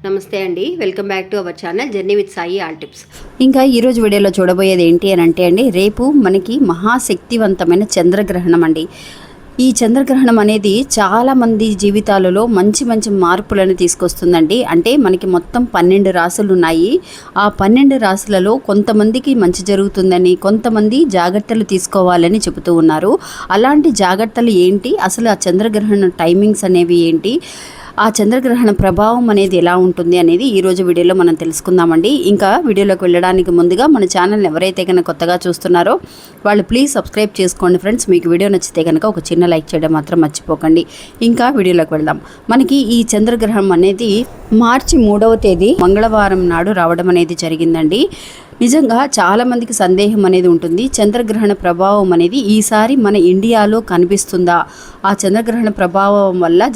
నమస్తే అండి, welcome back to our channel journey with Sai all tips. ఇంకా ఈరోజు వీడియోలో చూడబోయేది ఏంటి అని అంటే అండి, రేపు మనకి మహాశక్తివంతమైన చంద్రగ్రహణం అండి. ఈ చంద్రగ్రహణం అనేది చాలామంది జీవితాలలో మంచి మంచి మార్పులను తీసుకొస్తుందండి. అంటే మనకి మొత్తం 12 రాశులు ఉన్నాయి. ఆ 12 రాశులలో కొంతమందికి మంచి జరుగుతుందని, కొంతమంది జాగ్రత్తలు తీసుకోవాలని చెబుతూ ఉన్నారు. అలాంటి జాగ్రత్తలు ఏంటి, అసలు ఆ చంద్రగ్రహణ టైమింగ్స్ అనేవి ఏంటి, ఆ చంద్రగ్రహణ ప్రభావం అనేది ఎలా ఉంటుంది అనేది ఈరోజు వీడియోలో మనం తెలుసుకుందామండి. ఇంకా వీడియోలోకి వెళ్ళడానికి ముందుగా మన ఛానల్ని ఎవరైతే కనుక కొత్తగా చూస్తున్నారో వాళ్ళు ప్లీజ్ సబ్స్క్రైబ్ చేసుకోండి ఫ్రెండ్స్. మీకు వీడియో నచ్చితే కనుక ఒక చిన్న లైక్ చేయడం మాత్రం మర్చిపోకండి. ఇంకా వీడియోలోకి వెళ్దాం. మనకి ఈ చంద్రగ్రహణం అనేది మార్చి 3వ తేదీ మంగళవారం నాడు రావడం అనేది జరిగిందండి. నిజంగా చాలామందికి సందేహం అనేది ఉంటుంది, చంద్రగ్రహణ ప్రభావం అనేది ఈసారి మన ఇండియాలో కనిపిస్తుందా, ఆ చంద్రగ్రహణ ప్రభావం వల్ల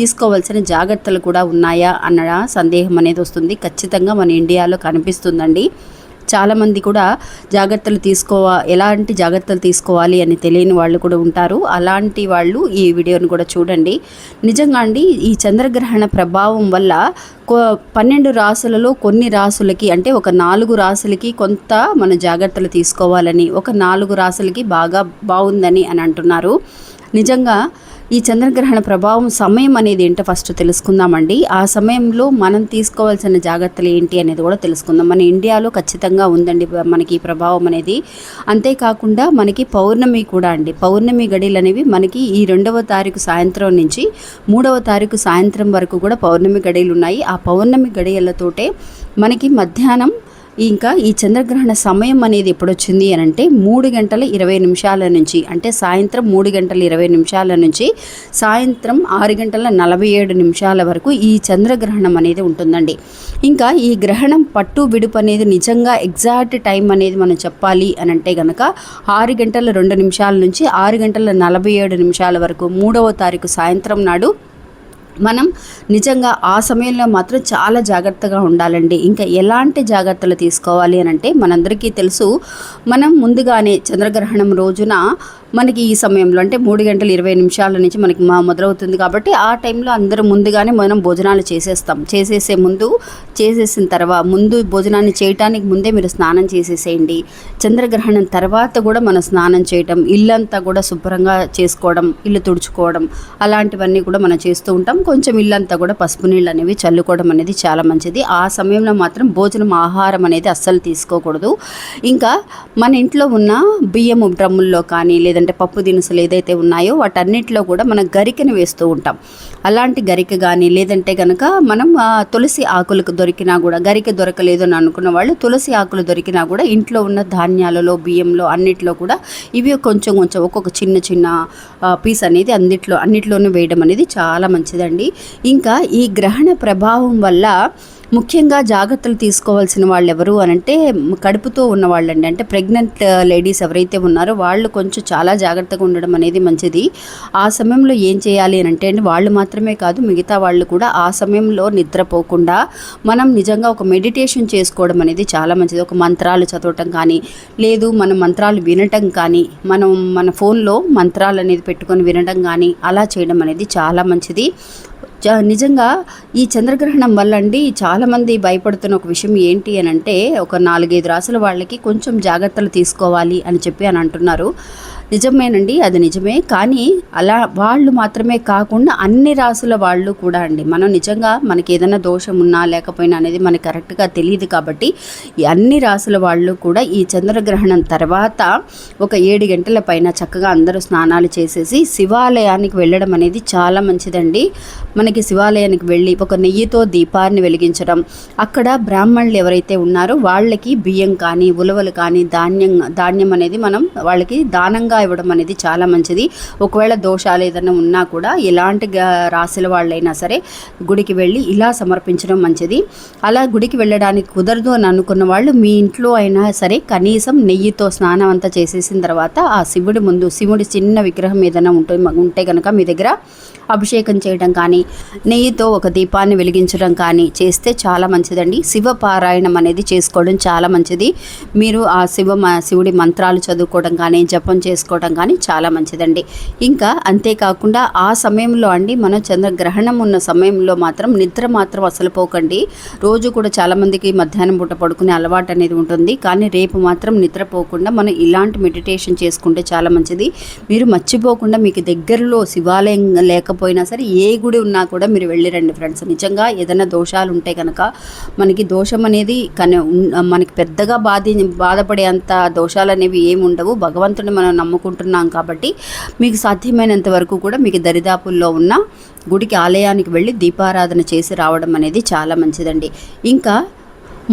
తీసుకోవాల్సిన జాగ్రత్తలు కూడా ఉన్నాయా అన్న సందేహం అనేది వస్తుంది. ఖచ్చితంగా మన ఇండియాలో కనిపిస్తుందండి. చాలామంది కూడా ఎలాంటి జాగ్రత్తలు తీసుకోవాలి అని తెలియని వాళ్ళు కూడా ఉంటారు. అలాంటి వాళ్ళు ఈ వీడియోని కూడా చూడండి. నిజంగా అండి, ఈ చంద్రగ్రహణ ప్రభావం వల్ల 12 రాశులలో కొన్ని రాశులకి, అంటే ఒక 4 రాశులకి కొంత మన జాగ్రత్తలు తీసుకోవాలని, ఒక 4 రాశులకి బాగుందని అని అంటున్నారు. నిజంగా ఈ చంద్రగ్రహణ ప్రభావం సమయం అనేది ఏంటో ఫస్ట్ తెలుసుకుందామండి. ఆ సమయంలో మనం తీసుకోవాల్సిన జాగ్రత్తలు ఏంటి అనేది కూడా తెలుసుకుందాం. మన ఇండియాలో ఖచ్చితంగా ఉందండి మనకి ఈ ప్రభావం అనేది. అంతేకాకుండా మనకి పౌర్ణమి కూడా అండి. పౌర్ణమి గడియలు అనేవి మనకి ఈ 2వ తారీఖు సాయంత్రం నుంచి 3వ తారీఖు సాయంత్రం వరకు కూడా పౌర్ణమి గడియలు ఉన్నాయి. ఆ పౌర్ణమి గడియలతోటే మనకి మధ్యాహ్నం ఇంకా ఈ చంద్రగ్రహణ సమయం అనేది ఎప్పుడొచ్చింది అని అంటే 3:20 నుంచి, అంటే సాయంత్రం 3:20 నుంచి సాయంత్రం 6:47 వరకు ఈ చంద్రగ్రహణం అనేది ఉంటుందండి. ఇంకా ఈ గ్రహణం పట్టు విడుపు అనేది నిజంగా ఎగ్జాక్ట్ టైం అనేది మనం చెప్పాలి అని అంటే కనుక 6:02 నుంచి 6:47 వరకు 3వ తారీఖు సాయంత్రం నాడు మనం నిజంగా ఆ సమయంలో మాత్రం చాలా జాగ్రత్తగా ఉండాలండి. ఇంకా ఎలాంటి జాగ్రత్తలు తీసుకోవాలి అని అంటే, మనందరికీ తెలుసు, మనం ముందుగానే చంద్రగ్రహణం రోజున మనకి ఈ సమయంలో అంటే 3:20 నుంచి మనకి మొదలవుతుంది కాబట్టి ఆ టైంలో అందరూ ముందుగానే మనం భోజనాలు చేసేసిన తర్వాత ముందు భోజనాన్ని చేయటానికి ముందే మీరు స్నానం చేసేసేయండి. చంద్రగ్రహణం తర్వాత కూడా మనం స్నానం చేయటం, ఇల్లంతా కూడా శుభ్రంగా చేసుకోవడం, ఇల్లు తుడుచుకోవడం అలాంటివన్నీ కూడా మనం చేస్తూ ఉంటాం. కొంచెం ఇల్లంతా కూడా పసుపు నీళ్ళు అనేవి చల్లుకోవడం అనేది చాలా మంచిది. ఆ సమయంలో మాత్రం ఆహారం అనేది అస్సలు తీసుకోకూడదు. ఇంకా మన ఇంట్లో ఉన్న బియ్యము డ్రమ్ముల్లో కానీ లేదంటే పప్పు దినుసులు ఏదైతే ఉన్నాయో వాటన్నిటిలో కూడా మనం గరికను వేస్తూ ఉంటాం. అలాంటి గరిక కానీ లేదంటే కనుక మనం తులసి ఆకులకు దొరికినా కూడా, గరిక దొరకలేదు అని అనుకున్న వాళ్ళు తులసి ఆకులు దొరికినా కూడా ఇంట్లో ఉన్న ధాన్యాలలో, బియ్యంలో అన్నిట్లో కూడా ఇవి కొంచెం ఒక్కొక్క చిన్న పీస్ అనేది అన్నిట్లోనూ వేయడం అనేది చాలా మంచిదండి. ఇంకా ఈ గ్రహణ ప్రభావం వల్ల ముఖ్యంగా జాగ్రత్తలు తీసుకోవాల్సిన వాళ్ళు ఎవరు అనంటే కడుపుతో ఉన్న వాళ్ళండి. అంటే ప్రెగ్నెంట్ లేడీస్ ఎవరైతే ఉన్నారో వాళ్ళు కొంచెం చాలా జాగ్రత్తగా ఉండడం అనేది మంచిది. ఆ సమయంలో ఏం చేయాలి అని అంటే అండి, వాళ్ళు మాత్రమే కాదు మిగతా వాళ్ళు కూడా ఆ సమయంలో నిద్రపోకుండా మనం నిజంగా ఒక మెడిటేషన్ చేసుకోవడం అనేది చాలా మంచిది. ఒక మంత్రాలు చదవటం కానీ, లేదు మనం మంత్రాలు వినటం కానీ, మనం మన ఫోన్లో మంత్రాలు అనేది పెట్టుకొని వినడం కానీ అలా చేయడం అనేది చాలా మంచిది. నిజంగా ఈ చంద్రగ్రహణం వల్ల అండి చాలామంది భయపడుతున్న ఒక విషయం ఏంటి అని అంటే, ఒక 4-5 రాసుల వాళ్ళకి కొంచెం జాగ్రత్తలు తీసుకోవాలి అని అంటున్నారు. నిజమేనండి, అది నిజమే. కానీ అలా వాళ్ళు మాత్రమే కాకుండా అన్ని రాసుల వాళ్ళు కూడా అండి, మనం నిజంగా మనకి ఏదైనా దోషం ఉన్నా లేకపోయినా అనేది మనకి కరెక్ట్గా తెలియదు కాబట్టి ఈ అన్ని రాసుల వాళ్ళు కూడా ఈ చంద్రగ్రహణం తర్వాత ఒక 7 గంటల పైన చక్కగా అందరూ స్నానాలు చేసేసి శివాలయానికి వెళ్ళడం అనేది చాలా మంచిదండి. మనకి శివాలయానికి వెళ్ళి ఒక నెయ్యితో దీపాన్ని వెలిగించడం, అక్కడ బ్రాహ్మణులు ఎవరైతే ఉన్నారో వాళ్ళకి బియ్యం కానీ ఉలవలు కానీ ధాన్యం అనేది మనం వాళ్ళకి దానంగా ఇవ్వడం అనేది చాలా మంచిది. ఒకవేళ దోషాలు ఏదైనా ఉన్నా కూడా ఎలాంటి రాశుల వాళ్ళైనా సరే గుడికి వెళ్ళి ఇలా సమర్పించడం మంచిది. అలా గుడికి వెళ్ళడానికి కుదరదు అని అనుకున్న వాళ్ళు మీ ఇంట్లో అయినా సరే కనీసం నెయ్యితో స్నానం అంతా చేసేసిన తర్వాత ఆ శివుడి చిన్న విగ్రహం ఏదైనా ఉంటే కనుక మీ దగ్గర అభిషేకం చేయడం కానీ, నెయ్యితో ఒక దీపాన్ని వెలిగించడం కానీ చేస్తే చాలా మంచిదండి. శివ పారాయణం అనేది చేసుకోవడం చాలా మంచిది. మీరు ఆ శివుడి మంత్రాలు చదువుకోవడం కానీ, జపం చేసుకోవడం చేసుకోవడం కానీ చాలా మంచిదండి. ఇంకా అంతేకాకుండా ఆ సమయంలో అండి మనం చంద్రగ్రహణం ఉన్న సమయంలో మాత్రం నిద్ర మాత్రం అసలు పోకండి. రోజు కూడా చాలామందికి మధ్యాహ్నం పూట పడుకునే అలవాటు అనేది ఉంటుంది, కానీ రేపు మాత్రం నిద్రపోకుండా మనం ఇలాంటి మెడిటేషన్ చేసుకుంటే చాలా మంచిది. మీరు మర్చిపోకుండా మీకు దగ్గరలో శివాలయం లేకపోయినా సరే ఏ గుడి ఉన్నా కూడా మీరు వెళ్ళిరండి ఫ్రెండ్స్. నిజంగా ఏదైనా దోషాలు ఉంటే కనుక మనకి దోషం అనేది మనకి పెద్దగా బాధపడే అంత దోషాలు అనేవి ఏమి ఉండవు. భగవంతుని మనం నమ్ముకుంటున్నాం కాబట్టి మీకు సాధ్యమైనంత వరకు కూడా మీకు దరిదాపుల్లో ఉన్న గుడికి ఆలయానికి వెళ్ళి దీపారాధన చేసి రావడం అనేది చాలా మంచిదండి. ఇంకా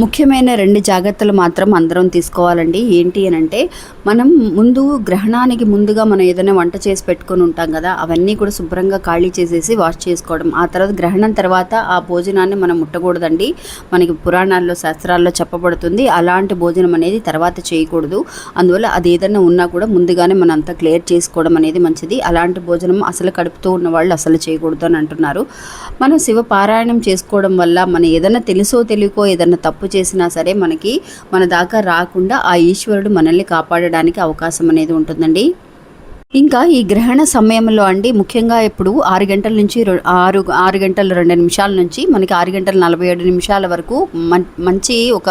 ముఖ్యమైన 2 జాగ్రత్తలు మాత్రం అందరం తీసుకోవాలండి. ఏంటి అని అంటే, మనం ముందు గ్రహణానికి ముందుగా మనం ఏదైనా వంట చేసి పెట్టుకొని ఉంటాం కదా, అవన్నీ కూడా శుభ్రంగా ఖాళీ చేసేసి వాష్ చేసుకోవడం. ఆ తర్వాత గ్రహణం తర్వాత ఆ భోజనాన్ని మనం ముట్టకూడదండి. మనకి పురాణాల్లో శాస్త్రాల్లో చెప్పబడుతుంది అలాంటి భోజనం అనేది తర్వాత చేయకూడదు. అందువల్ల అది ఏదైనా ఉన్నా కూడా ముందుగానే మనం అంతా క్లియర్ చేసుకోవడం అనేది మంచిది. అలాంటి భోజనం అసలు కడుపుతూ ఉన్న వాళ్ళు అసలు చేయకూడదు అని అంటున్నారు. మనం శివ పారాయణం చేసుకోవడం వల్ల మనం ఏదైనా తెలుసో తెలియకో ఏదైనా తప్పు చేసినా సరే మనకి మన దాకా రాకుండా ఆ ఈశ్వరుడు మనల్ని కాపాడడానికి అవకాశం అనేది ఉంటుందండి. ఇంకా ఈ గ్రహణ సమయంలో అండి ముఖ్యంగా ఇప్పుడు 6 గంటల నుంచి 6 గంటల 2 నిమిషాల నుంచి మనకి 6 గంటల 47 నిమిషాల వరకు మంచి ఒక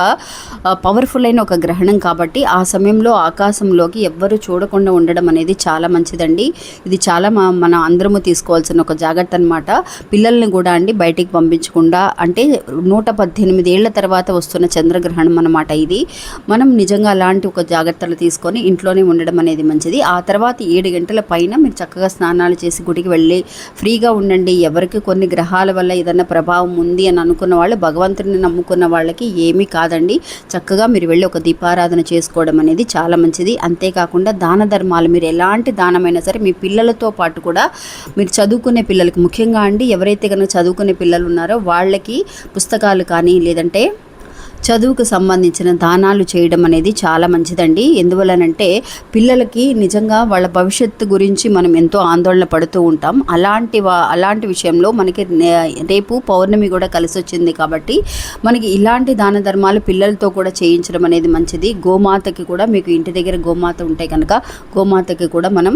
పవర్ఫుల్ అయిన ఒక గ్రహణం కాబట్టి ఆ సమయంలో ఆకాశంలోకి ఎవ్వరూ చూడకుండా ఉండడం అనేది చాలా మంచిదండి. ఇది చాలా మన అందరము తీసుకోవాల్సిన ఒక జాగ్రత్త అనమాట. పిల్లల్ని కూడా అండి బయటికి పంపించకుండా, అంటే 118 ఏళ్ల తర్వాత వస్తున్న చంద్రగ్రహణం అన్నమాట ఇది. మనం నిజంగా అలాంటి ఒక జాగ్రత్తలు తీసుకొని ఇంట్లోనే ఉండడం అనేది మంచిది. ఆ తర్వాత 7 గంటల పైన మీరు చక్కగా స్నానాలు చేసి గుడికి వెళ్ళి ఫ్రీగా ఉండండి. ఎవరికి కొన్ని గ్రహాల వల్ల ఏదైనా ప్రభావం ఉంది అని అనుకున్న వాళ్ళు, భగవంతుడిని నమ్ముకున్న వాళ్ళకి ఏమీ కాదండి. చక్కగా మీరు వెళ్ళి ఒక దీపారాధన చేసుకోవడం అనేది చాలా మంచిది. అంతేకాకుండా దాన ధర్మాలు, మీరు ఎలాంటి దానమైనా సరే మీ పిల్లలతో పాటు కూడా మీరు చదువుకునే పిల్లలకి, ముఖ్యంగా అండి ఎవరైతే కనుక చదువుకునే పిల్లలు ఉన్నారో వాళ్ళకి పుస్తకాలు కానీ లేదంటే చదువుకు సంబంధించిన దానాలు చేయడం అనేది చాలా మంచిదండి. ఎందువలనంటే పిల్లలకి నిజంగా వాళ్ళ భవిష్యత్తు గురించి మనం ఎంతో ఆందోళన పడుతూ ఉంటాం. అలాంటి విషయంలో మనకి రేపు పౌర్ణమి కూడా కలిసి వచ్చింది కాబట్టి మనకి ఇలాంటి దాన ధర్మాలు పిల్లలతో కూడా చేయించడం అనేది మంచిది. గోమాతకి కూడా, మీకు ఇంటి దగ్గర గోమాత ఉంటే కనుక గోమాతకి కూడా మనం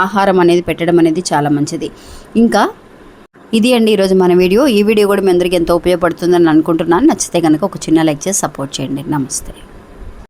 ఆహారం అనేది పెట్టడం అనేది చాలా మంచిది. ఇంకా ఇది అండి ఈరోజు మన వీడియో. ఈ వీడియో కూడా మీ అందరికీ ఎంతో ఉపయోగపడుతుందని అనుకుంటున్నాను. నచ్చితే కనుక ఒక చిన్న లైక్ చేసి సపోర్ట్ చేయండి. నమస్తే.